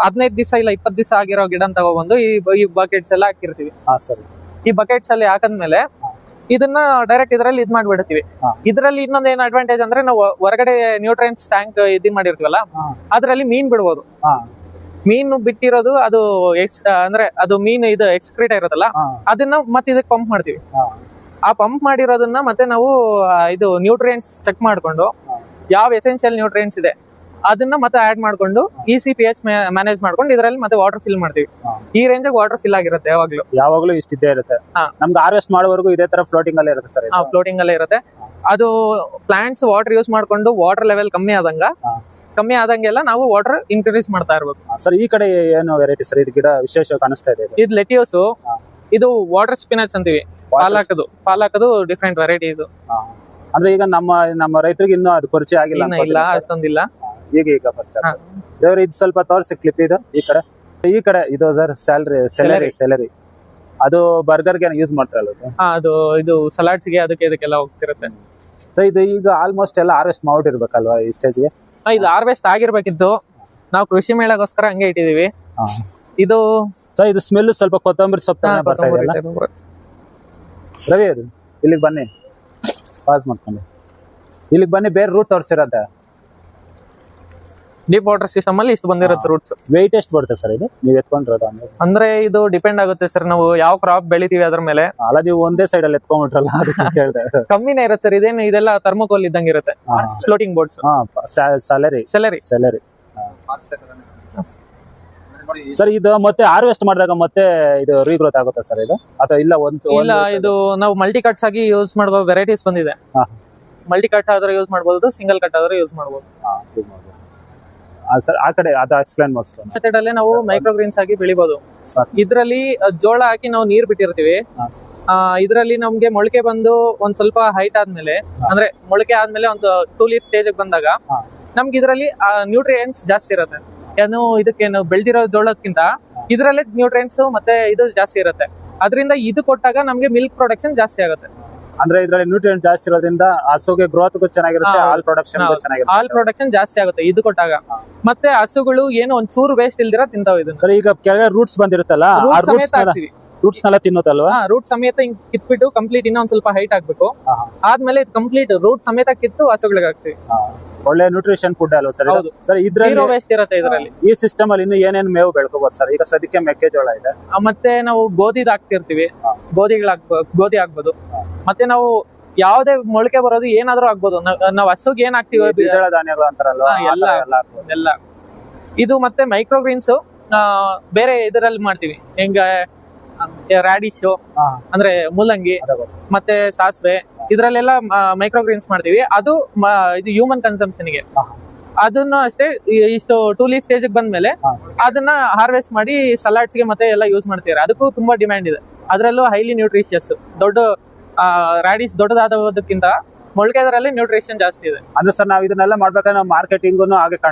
15 ದಿವಸ ಇಲ್ಲ 20 ದಿವಸ ಆಗಿರೋ ಗಿಡ ತಗೊಬಂದು ಈ ಬಕೆಟ್ಸ್ ಎಲ್ಲ ಹಾಕಿರ್ತೀವಿ. ಈ ಬಕೆಟ್ಸ್ ಅಲ್ಲಿ ಹಾಕದ್ಮೇಲೆ ಇದನ್ನ ಡೈರೆಕ್ಟ್ ಇದ್ರಲ್ಲಿ ಇದ್ ಮಾಡ್ಬಿಡ್ತೀವಿ. ಇದ್ರಲ್ಲಿ ಇನ್ನೊಂದ್ ಏನ್ ಅಡ್ವಾಂಟೇಜ್ ಅಂದ್ರೆ, ನಾವು ಹೊರಗಡೆ ನ್ಯೂಟ್ರಿಯೆಂಟ್ಸ್ ಟ್ಯಾಂಕ್ ಇದ್ ಮಾಡಿರ್ತೀವಲ್ಲ, ಅದ್ರಲ್ಲಿ ಮೀನ್ ಬಿಡ್ಬೋದು. ಮೀನು ಬಿಟ್ಟಿರೋದು ಅದು ಅಂದ್ರೆ ಅದು ಮೀನು ಇದು ಎಕ್ಸ್ಕ್ರೀಟ್ ಇರೋದಲ್ಲ, ಅದನ್ನ ಮತ್ತೆ ಇದಕ್ಕೆ ಪಂಪ್ ಮಾಡ್ತೀವಿ. ಆ ಪಂಪ್ ಮಾಡಿರೋದನ್ನ ಮತ್ತೆ ನಾವು ಇದು ನ್ಯೂಟ್ರಿಯೆಂಟ್ಸ್ ಚೆಕ್ ಮಾಡ್ಕೊಂಡು ಯಾವ ಎಸೆನ್ಷಿಯಲ್ ನ್ಯೂಟ್ರಿಯೆಂಟ್ಸ್ ಇದೆ ಅದನ್ನ ಮತ್ತೆ ಆಡ್ ಮಾಡ್ಕೊಂಡು ECPH ಮ್ಯಾನೇಜ್ ಮಾಡ್ಕೊಂಡು ಇದರಲ್ಲಿ ಮತ್ತೆ ವಾಟರ್ ಫಿಲ್ ಮಾಡ್ತೀವಿ. ಈ ರೇಂಜ್ ವಾಟರ್ ಫಿಲ್ ಆಗಿರುತ್ತೆ ಯಾವಾಗ್ಲೂ ಇಷ್ಟಿದ್ದೇ ಇರುತ್ತೆ. ನಮ್ಗೆ ಹಾರ್ವೆಸ್ಟ್ ಮಾಡೋವರೆಗೂ ಇದೇ ತರ ಫ್ಲೋಟಿಂಗ್ ಅಲ್ಲೇ ಇರುತ್ತೆ ಸರ್. ಫ್ಲೋಟಿಂಗ್ ಅಲ್ಲೇ ಇರುತ್ತೆ. ಅದು ಪ್ಲಾಂಟ್ಸ್ ವಾಟರ್ ಯೂಸ್ ಮಾಡ್ಕೊಂಡು ವಾಟರ್ ಲೆವೆಲ್ ಕಮ್ಮಿ ಆದಂಗೆಲ್ಲ ನಾವು ವಾಟರ್ ಇನ್ಕ್ರೀಸ್ ಮಾಡ್ತಾ ಇರ್ಬೇಕು ಸರ್. ಈ ಕಡೆ ಏನು ವೆರೈಟಿ ಸರ್ ಇದು ಗಿಡ ವಿಶೇಷ ಕಾಣಿಸ್ತಾ ಇದೆ? ಇದು ಲೆಟ್ಯೂಸ್, ಇದು ವಾಟರ್ ಸ್ಪಿನಾಚ್ ಅಂತೀವಿ. ಪಾಲಕದು ಡಿಫ್ರೆಂಟ್ ವೆರೈಟಿ ಇದು. ಅಂದ್ರೆ ಈಗ ನಮ್ಮ ರೈತರಿಗೆ ಇನ್ನೂ ಅದು ಪರಿಚಯ ಆಗಿಲ್ಲ ಇಲ್ಲ, ಅಷ್ಟೊಂದಿಲ್ಲ. ಈಗ ಪರಿಚಯ. ದೇವ್ರ ಇದು ಸ್ವಲ್ಪ ತೋರಿಸಿ ಕ್ಲಿಪ್ ಇದು ಈ ಕಡೆ ಇದು ಸರ್ ಸ್ಯಾಲರಿ ಅದು ಬರ್ಗರ್ಗೆ ಯೂಸ್ ಮಾಡ್ತಾರಲ್ಲ ಸರ್? ಅದು ಇದು ಸಲಾಡ್ಸ್ಗೆ ಇದಕ್ಕೆಲ್ಲ ಹೋಗ್ತಿರುತ್ತೆ. ಇದು ಈಗ ಆಲ್ಮೋಸ್ಟ್ ಎಲ್ಲ ಹಾರ್ವೆಸ್ಟ್ ಮಾಡಿರ್ಬೇಕಲ್ವಾ ಈ ಸ್ಟೇಜ್ಗೆ? ಇದು ಹಾರ್ವೆಸ್ಟ್ ಆಗಿರ್ಬೇಕಿತ್ತು. ನಾವು ಕೃಷಿ ಮೇಳಗೋಸ್ಕರ ಹಂಗೆ ಇಟ್ಟಿದೀವಿ. ಇದು ಸರ್ ಇದು ಸ್ಮೆಲ್ ಸ್ವಲ್ಪ ಕೊತ್ತಂಬರಿ ಸೊಪ್ಪು ಬರ್ತಾ ಇದೆ. ರವಿ ಅದು ಇಲ್ಲಿಗೆ ಬನ್ನಿ, ಪಾಸ್ ಮಾಡ್ಕೊಂಡು ಇಲ್ಲಿಗೆ ಬನ್ನಿ. ಬೇರೆ ರೂಟ್ ತೋರಿಸಿರತ್ತೆ. ಡೀಪ್ ವಾಟರ್ ಸಿಸ್ಟಮ್ ಅಲ್ಲಿ ಇಷ್ಟು ಬಂದಿರುತ್ತೆ ರೂಟ್ಸ್. ವೆಯ್ಟ್ ಎಷ್ಟು ಬರುತ್ತೆ ಸರ್ ಇದು ನೀವು ಎತ್ಕೊಂಡಿರೋದು? ಅಂದ್ರೆ ಇದು ಡಿಪೆಂಡ್ ಆಗುತ್ತೆ ಸರ್, ನಾವು ಯಾವ ಕ್ರಾಪ್ ಬೆಳಿತೀವಿ ಅದ್ರ ಮೇಲೆ. ಅಲ್ಲ, ನೀವು ಒಂದೇ ಸೈಡ್ ಅಲ್ಲಿ ಎತ್ಕೊಂಡ್ಬಿಟ್ರಲ್ಲ ಅದಕ್ಕೆ ಕೇಳಿದೆ. ಕಮ್ಮಿನೇ ಇರುತ್ತೆ ಸರ್. ಇದೆಲ್ಲ ಥರ್ಮೋಕೋಲ್ ಇದ್ದಂಗೆ ಇರುತ್ತೆ, ಫ್ಲೋಟಿಂಗ್ ಬೋರ್ಡ್ಸ್. Salary sir. ಇದು ಮತ್ತೆ ಹಾರ್ವೆಸ್ಟ್ ಮಾಡಿದಾಗ ಮತ್ತೆ ಇದು ರೀಗ್ರೋತ್ ಆಗುತ್ತೆ ಸರ್ ಇದು, ಅಥವಾ ಇಲ್ಲ? ಇಲ್ಲ, ಇದು ನಾವು ಮಲ್ಟಿ ಕಟ್ಸ್ ಆಗಿ ಯೂಸ್ ಮಾಡುವ ವೆರೈಟೀಸ್ ಬಂದಿದೆ. ಮಲ್ಟಿ ಕಟ್ ಆದ್ರೆ ಯೂಸ್ ಮಾಡಬಹುದು, ಸಿಂಗಲ್ ಕಟ್ ಆದ್ರೆ ಯೂಸ್ ಮಾಡಬಹುದು ಸರ್. ಆ ಕಡೆ ಅದು ಎಕ್ಸ್ಪ್ಲೈನ್ ಮಾಡ್ತೀನಿ. ಮೆಥಡ್ ಅಲ್ಲೇ ನಾವು ಮೈಕ್ರೋ ಗ್ರೀನ್ಸ್ ಆಗಿ ಬೆಳಿಬಹುದು. ಇದ್ರಲ್ಲಿ ಜೋಳ ಹಾಕಿ ನಾವು ನೀರ್ ಬಿಟ್ಟಿರ್ತೀವಿ. ಇದ್ರಲ್ಲಿ ನಮ್ಗೆ ಮೊಳಕೆ ಬಂದು ಒಂದ್ ಸ್ವಲ್ಪ ಹೈಟ್ ಆದ್ಮೇಲೆ, ಅಂದ್ರೆ ಮೊಳಕೆ ಆದ್ಮೇಲೆ ಒಂದು 2 ಲೀಫ್ ಸ್ಟೇಜ್ ಬಂದಾಗ ನಮ್ಗೆ ಇದ್ರಲ್ಲಿ ನ್ಯೂಟ್ರಿಯೆಂಟ್ಸ್ ಜಾಸ್ತಿ ಇರುತ್ತೆ. ಏನು ಇದಕ್ಕೆ ನಾವು ಬೆಳೆದಿರೋ ಜೋಳಕ್ಕಿಂತ ಇದ್ರಲ್ಲೇ ನ್ಯೂಟ್ರಿಯೆಂಟ್ಸ್ ಮತ್ತೆ ಇದು ಜಾಸ್ತಿ ಇರುತ್ತೆ. ಅದರಿಂದ ಇದು ಕೊಟ್ಟಾಗ ನಮ್ಗೆ ಮಿಲ್ಕ್ ಪ್ರೊಡಕ್ಷನ್ ಜಾಸ್ತಿ ಆಗುತ್ತೆ. ಅಂದ್ರೆ ಇದ್ರಲ್ಲಿ ನ್ಯೂಟ್ರಿಯೆಂಟ್ ಜಾಸ್ತಿ ಇರೋದ್ರಿಂದ ಹಸುಗೆ ಗ್ರೋತ್ ಚೆನ್ನಾಗಿರುತ್ತೆ, ಹಾಲ್ ಪ್ರೊಡಕ್ಷನ್ ಜಾಸ್ತಿ ಆಗುತ್ತೆ ಇದು ಕೊಟ್ಟಾಗ. ಮತ್ತೆ ಹಸುಗಳು ಏನು ಒಂದ್ ಚೂರು ವೇಸ್ಟ್ ಇಲ್ದಿರ ತಿಂತಾವ್ ಇದನ್ನ. ಈಗ ಕೆಳಗಡೆ ರೂಟ್ಸ್ ಬಂದಿರುತ್ತಲ್ಲ, ರೂಟ್ಸ್ ನೆಲ್ಲ ತಿನ್ನೋದಲ್ವಾ? ರೂಟ್ ಸಮೇತ ಕಿತ್ಬಿಟ್ಟು ಕಂಪ್ಲೀಟ್ ಇನ್ನೊಂದ್ ಸ್ವಲ್ಪ ಹೈಟ್ ಆಗ್ಬೇಕು. ಆದ್ಮೇಲೆ ಇದು ಕಂಪ್ಲೀಟ್ ರೂಟ್ ಸಮೇತ ಕಿತ್ತು ಹಸುಗಳಿಗೆ ಹಾಕ್ತಿವಿ. ಒಳ್ಳೆ ನ್ಯೂಟ್ರಿಷನ್ ಫುಡ್ ಅಲ್ವಾ ಸರ್? ಸರ್ ಇದ್ರಲ್ಲಿ ವೇಸ್ಟ್ ಇರುತ್ತೆ ಇದರಲ್ಲಿ. ಈ ಸಿಸ್ಟಮ್ ಅಲ್ಲಿ ಇನ್ನು ಏನೇನು ಮೇವು ಬೆಳ್ಕೋಬಹುದು ಸರ್? ಈಗ ಸದ್ಯಕ್ಕೆ ಮೆಕ್ಕೆಜೋಳ ಇದೆ, ಮತ್ತೆ ನಾವು ಗೋಧಿದ್ ಹಾಕ್ತಿರ್ತೀವಿ. ಗೋಧಿ ಹಾಕ್ಬೋದು. ಮತ್ತೆ ನಾವು ಯಾವ್ದೇ ಮೊಳಕೆ ಬರೋದು ಏನಾದ್ರೂ ಆಗ್ಬೋದು. ನಾವ್ ಹಸುಗೆ ಏನ್ ಹಾಕ್ತಿವಿ, ದ್ವಿದಳ ಧಾನ್ಯಗಳು ಅಂತಾರಲ್ವಾ, ಎಲ್ಲ. ಇದು ಮತ್ತೆ ಮೈಕ್ರೋ ಗ್ರೀನ್ಸ್ ಬೇರೆ ಇದರಲ್ಲಿ ಮಾಡ್ತೀವಿ. ಹೆಂಗ ರಾಡಿಶ್ ಅಂದ್ರೆ ಮೂಲಂಗಿ ಮತ್ತೆ ಸಾಸಿವೆ, ಇದ್ರಲ್ಲೆಲ್ಲ ಮೈಕ್ರೋ ಗ್ರೀನ್ಸ್ ಮಾಡ್ತೀವಿ. ಅದು ಇದು ಹ್ಯೂಮನ್ ಕನ್ಸಂಪ್ಷನ್ ಗೆ. ಅದನ್ನ ಅಷ್ಟೇ ಇಷ್ಟು 2 ಲೀಫ್ ಸ್ಟೇಜ್ ಬಂದ್ಮೇಲೆ ಅದನ್ನ ಹಾರ್ವೆಸ್ಟ್ ಮಾಡಿ ಸಲಾಡ್ಸ್ ಗೆ ಮತ್ತೆ ಎಲ್ಲ ಯೂಸ್ ಮಾಡ್ತೀವಿ. ಅದಕ್ಕೂ ತುಂಬಾ ಡಿಮ್ಯಾಂಡ್ ಇದೆ. ಅದ್ರಲ್ಲೂ ಹೈಲಿ ನ್ಯೂಟ್ರಿಷಿಯಸ್. ದೊಡ್ಡ ರಾಡಿಶ್ ದೊಡ್ಡದಾದಕ್ಕಿಂತ ಮೊಳಕೆದರಲ್ಲಿ ನ್ಯೂಟ್ರಿಷನ್ ಜಾಸ್ತಿ ಇದೆ. ಅಂದ್ರೆ ಸರ್ ನಾವು ಇದನ್ನೆಲ್ಲ ಮಾಡ್ಬೇಕಾದ್ರೆ ನಾವು ಮಾರ್ಕೆಟಿಂಗ್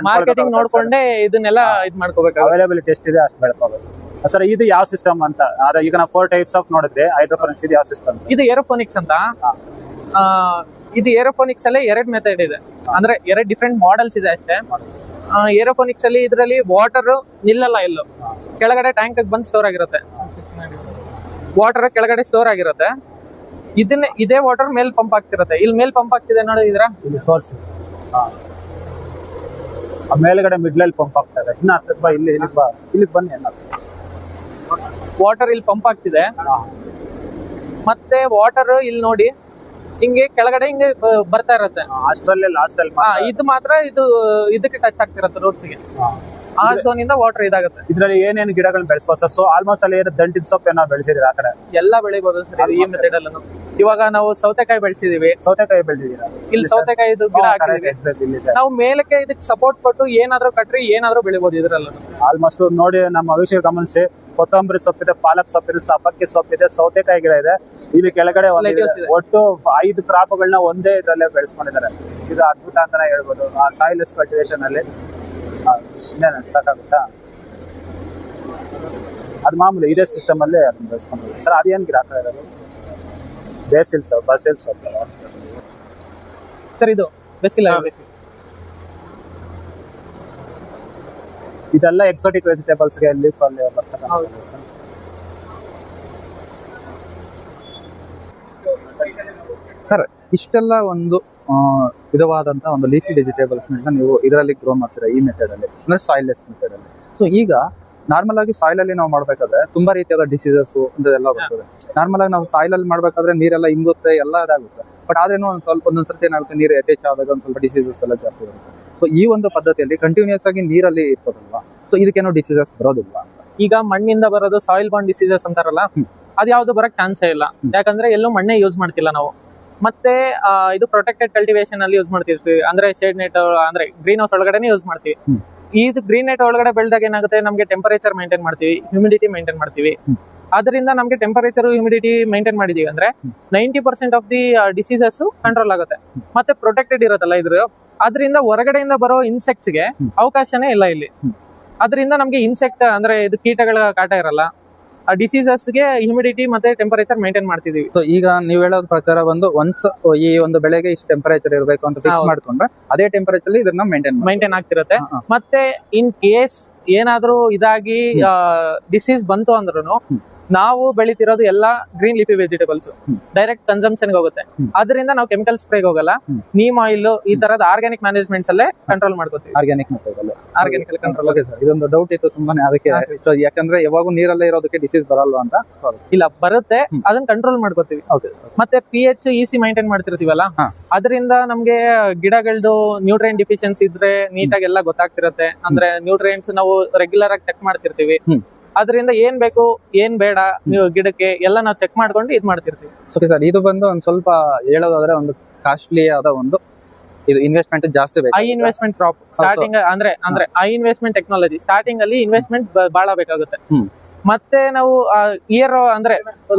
ನೋಡ್ಕೊಂಡೆ ಇದನ್ನೆಲ್ಲ ಇದು ಮಾಡ್ಕೋಬೇಕು. ಅವೈಲೇಬಿಲಿಟಿ ಎಷ್ಟಿದೆ ಅಷ್ಟು ಬೆಳ್ಕೋಬೇಕು ಸರ್. ಇದು ಯಾವ ಸಿಸ್ಟಮ್ ಅಂತ? ಈಗ ನಾವು 4 ಟೈಪ್ಸ್ ಆಫ್ ನೋಡಿದ್ರೆ ಹೈಡ್ರೋಫೋನಿಕ್ಸ್ ಇದು ಯಾವ ಸಿಸ್ಟಮ್? ಇದು ಏರೋಫೋನಿಕ್ಸ್ ಅಂತ. ಇದು ಏರೋಫೋನಿಕ್ಸ್ ಅಲ್ಲೇ 2 ಮೆಥಡ್ ಇದೆ, ಅಂದ್ರೆ 2 ಡಿಫ್ರೆಂಟ್ ಮಾಡೆಲ್ಸ್ ಇದೆ ಅಷ್ಟೇ. ಏರೋಫೋನಿಕ್ಸ್ ಅಲ್ಲಿ ಇದರಲ್ಲಿ ವಾಟರ್ ನಿಲ್ಲಲ್ಲ, ಎಲ್ಲೋ ಕೆಳಗಡೆ ಟ್ಯಾಂಕ್ ಬಂದು ಸ್ಟೋರ್ ಆಗಿರುತ್ತೆ. ವಾಟರ್ ಕೆಳಗಡೆ ಸ್ಟೋರ್ ಆಗಿರುತ್ತೆ. ಇದೇ ವಾಟರ್ ಮೇಲ್ ಪಂಪ್ ಆಗ್ತಿರುತ್ತೆ. ಇಲ್ಲಿ ಮೇಲ್ ಪಂಪ್ ಆಗ್ತಿದೆ ನೋಡಿದ್ರ, ಮೇಲ್ಗಡೆ ಮಿಡ್ಲಲ್ಲಿ ಪಂಪ್ ಆಗ್ತದೆ. ಇಲ್ಲಿ ಬನ್ನಿ. ವಾಟರ್ ಇಲ್ಲಿ ಪಂಪ್ ಆಗ್ತಿದೆ. ಮತ್ತೆ ವಾಟರ್ ಇಲ್ಲಿ ನೋಡಿ ಹಿಂಗೆ ಕೆಳಗಡೆ ಹಿಂಗೆ ಬರ್ತಾ ಇರುತ್ತೆ. ಅಷ್ಟರಲ್ಲೇ ಲಾಸ್ಟ್ ಅಲ್ಲಿ ಇದು ಮಾತ್ರ ಇದಕ್ಕೆ ಟಚ್ ಆಗ್ತಿರುತ್ತೆ ರೋಡ್ಸ್ಗೆ. ಆ ಝೋನ್ ಇಂದ ವಾಟರ್ ಇದಾಗುತ್ತೆ. ಇದ್ರಲ್ಲಿ ಏನೇನು ಗಿಡಗಳನ್ನ ಬೆಳೆಸಬಹುದು ಸರ್? ಸೊ ಆಲ್ಮೋಸ್ಟ್ ಅಲ್ಲಿ ದಂಟಿನ ಸೊಪ್ಪು ಏನೋ ಬೆಳೆಸಿದ್ರೆ ಆ ಕಡೆ ಎಲ್ಲ ಬೆಳಿಬಹುದು ಸರ್ ಈ ಮೆಥಡ್ ಅಲ್ಲೂ. ಇವಾಗ ನಾವು ಸೌತೆಕಾಯಿ ಬೆಳೆಸಿದೀವಿ. ಸೌತೆಕಾಯಿ ಬೆಳೆದಿದ್ದೀರಾ? ಇಲ್ಲಿ ಸೌತೆಕಾಯಿ ಗಿಡ ಹಾಕಿದೀವಿ ನಾವು. ಮೇಲಕ್ಕೆ ಇದಕ್ಕೆ ಸಪೋರ್ಟ್ ಕೊಟ್ಟು ಏನಾದ್ರೂ ಕಟ್ರಿ ಏನಾದ್ರೂ ಬೆಳಿಬಹುದು ಇದ್ರಲ್ಲ. ಆಲ್ಮೋಸ್ಟ್ ನೋಡಿ, ನಮ್ಮ ವೀಕ್ಷಕರು ಗಮನಿಸಿ, ಕೊತ್ತಂಬರಿ ಸೊಪ್ಪಿದೆ, ಪಾಲಕ್ ಸೊಪ್ಪಿದೆ, ಸಬ್ಬಕ್ಕಿ ಸೊಪ್ಪಿದೆ, ಸೌತೆಕಾಯಿ ಗಿಡ ಇದೆ. ಇಲ್ಲಿ ಕೆಳಗಡೆ ಒಟ್ಟು 5 ಕ್ರಾಪ್ಗಳನ್ನ ಒಂದೇ ಇದ್ರಲ್ಲೇ ಬೆಳೆಸ್ಕೊಂಡಿದ್ದಾರೆ. ಇದು ಅದ್ಭುತ ಅಂತಾನೆ ಹೇಳ್ಬೋದು. ಸಾಯಿಲೆಸ್ ಕಲ್ಟಿವೇಶನ್ ಅಲ್ಲಿ ಇನ್ನೇನು ಸಾಕಾಗುತ್ತಾ? ಅದು ಮಾಮೂಲಿ ಇದೇ ಸಿಸ್ಟಮ್ ಅಲ್ಲೇ ಅದನ್ನ ಬೆಳೆಸ್ಕೊಂಡಿದ್ದಾರೆ ಸರ್. ಅದೇನ್ ಗಿಡ ಹಾಕ್ತಾ ಇರೋದು? ಬೇಸಿಲ್ ಸೊಪ್ಪು ಸರ್. ಇದು ಬೇಸಿಲ್. ಇದೆಲ್ಲ ಎಕ್ಸೋಟಿಕ್ ವೆಜಿಟೇಬಲ್ಸ್ ಗೆ ಲೀಫ್ ಅಲ್ಲಿ ಬರ್ತಕ್ಕಂಥ ಸರ್. ಇಷ್ಟೆಲ್ಲ ಒಂದು ವಿಧವಾದಂತಹ ಒಂದು ಲೀಫಿ ವೆಜಿಟೇಬಲ್ಸ್ ನೀವು ಇದರಲ್ಲಿ ಗ್ರೋ ಮಾಡ್ತೀರಾ ಈ ಮೆಥಡ್ ಅಲ್ಲಿ, ಅಂದ್ರೆ ಸಾಯಿಲ್ಲೆಸ್ ಮೆಥಡ್ ಅಲ್ಲಿ. ಸೊ ಈಗ ನಾರ್ಮಲ್ ಆಗಿ ಸಾಯಿಲ್ ಅಲ್ಲಿ ನಾವು ಮಾಡ್ಬೇಕಾದ್ರೆ ತುಂಬಾ ರೀತಿಯಾದ ಡಿಸೀಸಸ್ ಇಂಥದೆಲ್ಲ ಬರ್ತದೆ. ನಾರ್ಮಲ್ ಆಗಿ ನಾವು ಸಾಯಿಲ್ ಅಲ್ಲಿ ಮಾಡ್ಬೇಕಾದ್ರೆ ನೀರೆಲ್ಲ ಇಂಗುತ್ತೆ, ಎಲ್ಲ ಇದಾಗುತ್ತೆ. ಬಟ್ ಆದ್ರೇನು ಒಂದೊಂದ್ಸರ್ತಿ ಏನಾಗುತ್ತೆ, ನೀರು ಅಟ್ಯಾಚ್ ಆದಾಗ ಒಂದ್ ಸ್ವಲ್ಪ ಡಿಸೀಸಸ್ ಎಲ್ಲ ಜಾಸ್ತಿ ಬರುತ್ತೆ. ಸೊ ಈ ಒಂದು ಪದ್ಧತಿಯಲ್ಲಿ ಕಂಟಿನ್ಯೂಸ್ ಆಗಿ ನೀರಲ್ಲಿ ಇರ್ತದಲ್ವಾ, ಸೊ ಇದಕ್ಕೇನೋ ಡಿಸೀಸಸ್ ಬರೋದಿಲ್ವಾ ಅಂತ? ಈಗ ಮಣ್ಣಿಂದ ಬರೋದು ಸಾಯಿಲ್ ಬಾಂಡ್ ಡಿಸೀಸಸ್ ಅಂತಾರಲ್ಲ, ಅದು ಯಾವ್ದು ಬರಕ್ ಚಾನ್ಸೇ ಇಲ್ಲ. ಯಾಕಂದ್ರೆ ಎಲ್ಲೂ ಮಣ್ಣೆ ಯೂಸ್ ಮಾಡ್ತಿಲ್ಲ ನಾವು. ಮತ್ತೆ ಇದು ಪ್ರೊಟೆಕ್ಟೆಡ್ ಕಲ್ಟಿವೇಶನ್ ಅಲ್ಲಿ ಯೂಸ್ ಮಾಡ್ತಿರ್ತೀವಿ, ಅಂದ್ರೆ ಶೇಡ್ ನೆಟ್, ಅಂದ್ರೆ ಗ್ರೀನ್ ಹೌಸ್ ಒಳಗಡೆ ಯೂಸ್ ಮಾಡ್ತೀವಿ. ಇದು ಗ್ರೀನ್ ನೆಟ್ ಒಳಗಡೆ ಬೆಳೆದಾಗ ಏನಾಗುತ್ತೆ, ನಮಗೆ ಟೆಂಪರೇಚರ್ ಮೇಂಟೈನ್ ಮಾಡ್ತೀವಿ, ಹ್ಯೂಮಿಡಿಟಿ ಮೇಂಟೈನ್ ಮಾಡ್ತೀವಿ. ಅದರಿಂದ ನಮಗೆ ಟೆಂಪರೇಚರ್ ಹ್ಯೂಮಿಡಿಟಿ ಮೇಂಟೈನ್ ಮಾಡಿದೀವಿ ಅಂದ್ರೆ 90% ಆಫ್ ದಿ ಡಿಸೀಸಸ್ ಕಂಟ್ರೋಲ್ ಆಗುತ್ತೆ. ಮತ್ತೆ ಪ್ರೊಟೆಕ್ಟೆಡ್ ಇರುತ್ತಲ್ಲ ಇದ್ರ, ಅದರಿಂದ ಹೊರಗಡೆಯಿಂದ ಬರೋ ಇನ್ಸೆಕ್ಟ್ಸ್ ಗೆ ಅವಕಾಶನೇ ಇಲ್ಲ ಇಲ್ಲಿ. ಅದರಿಂದ ನಮ್ಗೆ ಇನ್ಸೆಕ್ಟ್ ಅಂದ್ರೆ ಇದು ಕೀಟಗಳ ಕಾಟ ಇರಲ್ಲ. ಆ ಡಿಸೀಸಸ್ ಗೆ ಹ್ಯೂಮಿಡಿಟಿ ಮತ್ತೆ ಟೆಂಪರೇಚರ್ ಮೇಂಟೈನ್ ಮಾಡ್ತಿದೀವಿ. ಸೊ ಈಗ ನೀವು ಹೇಳೋದ್ ಪ್ರಕಾರ ಒನ್ಸ್ ಈ ಒಂದು ಬೆಳೆಗೆ ಇಷ್ಟು ಟೆಂಪರೇಚರ್ ಇರಬೇಕು ಅಂತ ಫಿಕ್ಸ್ ಮಾಡ್ಕೊಂಡ್ರೆ ಅದೇ ಟೆಂಪರೇಚರ್ ಅಲ್ಲಿ ಇದನ್ನ ಮೇಂಟೈನ್ ಆಗ್ತಿರುತ್ತೆ. ಮತ್ತೆ ಇನ್ ಕೇಸ್ ಏನಾದ್ರೂ ಇದಾಗಿ ಡಿಸೀಸ್ ಬಂತು ಅಂದ್ರೂ ನಾವು ಬೆಳಿತಿರೋದು ಎಲ್ಲ green leafy vegetables, direct consumption ಹೋಗುತ್ತೆ. ಅದರಿಂದ ನಾವು ಕೆಮಿಕಲ್ ಸ್ಪ್ರೇಗೆ ಹೋಗಲ್ಲ. ನೀಮ್ ಆಯಿಲ್ ಈ ತರದ ಆರ್ಗ್ಯಾನಿಕ್ ಮ್ಯಾನೇಜ್ಮೆಂಟ್ಸ್ ಅಲ್ಲೇ ಕಂಟ್ರೋಲ್ ಮಾಡ್ಕೋತೀವಿ. Organic control. ಇದೊಂದು ಡೌಟ್ ಇತ್ತು ತುಂಬಾನೇ, ಅದಕ್ಕೆ ಯಾಕಂದ್ರೆ ಯಾವಾಗೂ ನೀರಲ್ಲೇ ಇರೋದಕ್ಕೆ ಡಿಸೀಸ್ ಬರಲ್ವಾ ಅಂತ. ಇಲ್ಲ, ಬರುತ್ತೆ, ಅದನ್ನ ಕಂಟ್ರೋಲ್ ಮಾಡ್ಕೋತೀವಿ. ಮತ್ತೆ pH EC ಮೈಂಟೈನ್ ಮಾಡ್ತಿರ್ತೀವಲ್ಲ, ಅದರಿಂದ ನಮ್ಗೆ ಗಿಡಗಳದ್ದು ನ್ಯೂಟ್ರಿಯೆಂಟ್ ಡಿಫಿಷಿಯನ್ಸಿ ಇದ್ರೆ ನೀಟಾಗಿ ಎಲ್ಲ ಗೊತ್ತಾಗ್ತಿರತ್ತೆ. ಅಂದ್ರೆ ನ್ಯೂಟ್ರಿಯೆಂಟ್ಸ್ ನಾವು ರೆಗ್ಯುಲರ್ ಆಗಿ ಚೆಕ್ ಮಾಡ್ತಿರ್ತೀವಿ. ಅದರಿಂದ ಏನ್ ಬೇಕು ಏನ್ ಬೇಡ ನೀವು ಗಿಡಕ್ಕೆ ಎಲ್ಲ ನಾವು ಚೆಕ್ ಮಾಡ್ಕೊಂಡು ಇದ್ ಮಾಡ್ತಿರ್ತೀವಿ. ಓಕೆ ಸರ್, ಇದು ಬಂದು ಒಂದ್ ಸ್ವಲ್ಪ ಹೇಳೋದಾದ್ರೆ ಒಂದು ಕಾಸ್ಟ್ಲಿ ಆದ ಒಂದು ಇದು ಇನ್ವೆಸ್ಟ್ಮೆಂಟ್ ಜಾಸ್ತಿ ಬೇಕು. ಐ ಇನ್ವೆಸ್ಟ್ಮೆಂಟ್ ಕ್ರಾಪ್ ಸ್ಟಾರ್ಟಿಂಗ್ ಅಂದ್ರೆ ಐ ಇನ್ವೆಸ್ಟ್ಮೆಂಟ್ ಟೆಕ್ನಾಲಜಿ ಸ್ಟಾರ್ಟಿಂಗ್ ಅಲ್ಲಿ ಇನ್ವೆಸ್ಟ್ಮೆಂಟ್ ಬಹಳ ಬೇಕಾಗುತ್ತೆ. ಮತ್ತೆ ನಾವು ಇಯರ್ ಅಂದ್ರೆ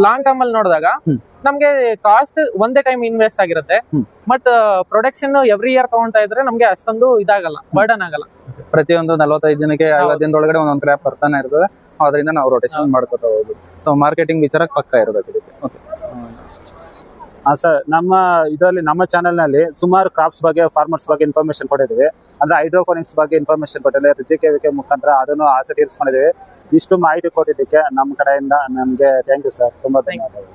ಲಾಂಗ್ ಟರ್ಮ್ ಅಲ್ಲಿ ನೋಡಿದಾಗ ನಮ್ಗೆ ಕಾಸ್ಟ್ ಒಂದೇ ಟೈಮ್ ಇನ್ವೆಸ್ಟ್ ಆಗಿರುತ್ತೆ. ಬಟ್ ಪ್ರೊಡಕ್ಷನ್ ಎವ್ರಿ ಇಯರ್ ತಗೊಂತಾ ಇದ್ರೆ ನಮ್ಗೆ ಅಷ್ಟೊಂದು ಇದಾಗಲ್ಲ, ಬರ್ಡನ್ ಆಗಲ್ಲ. ಪ್ರತಿಯೊಂದು 45 ದಿನಕ್ಕೆ 50 ದಿನದೊಳಗಡೆ ಒಂದೊಂದು ಕ್ರಾಪ್ ಬರ್ತಾನೆ ಇರ್ತದೆ. ಅದರಿಂದ ನಾವು ರೊಟೇಷನ್ ಮಾಡ್ಕೊತಾ ಹೋಗ್ಬೋದು. ಸೊ ಮಾರ್ಕೆಟಿಂಗ್ ವಿಚಾರ ಪಕ್ಕ ಇರಬೇಕು ಇದಕ್ಕೆ. ಓಕೆ ಸರ್, ನಮ್ಮ ಚಾನೆಲ್ ನಲ್ಲಿ ಸುಮಾರು ಕ್ರಾಪ್ಸ್ ಬಗ್ಗೆ, ಫಾರ್ಮರ್ಸ್ ಬಗ್ಗೆ ಇನ್ಫಾರ್ಮೇಶನ್ ಕೊಟ್ಟಿದ್ದೀವಿ. ಅಂದ್ರೆ ಹೈಡ್ರೋಫೋನಿಕ್ಸ್ ಬಗ್ಗೆ ಇನ್ಫಾರ್ಮೇಶನ್ ಕೊಟ್ಟಿದ್ದೀವಿ, JKVK ಮುಖಾಂತರ ಅದನ್ನು ಆಸಕ್ತಿ ಇರಿಸ್ಕೊಂಡಿದ್ದೀವಿ. ಇಷ್ಟು ಮಾಹಿತಿ ಕೊಟ್ಟಿದ್ದಕ್ಕೆ ನಮ್ಮ ಕಡೆಯಿಂದ ನಮ್ಗೆ ಥ್ಯಾಂಕ್ ಯು ಸರ್, ತುಂಬಾ ಧನ್ಯವಾದಗಳು.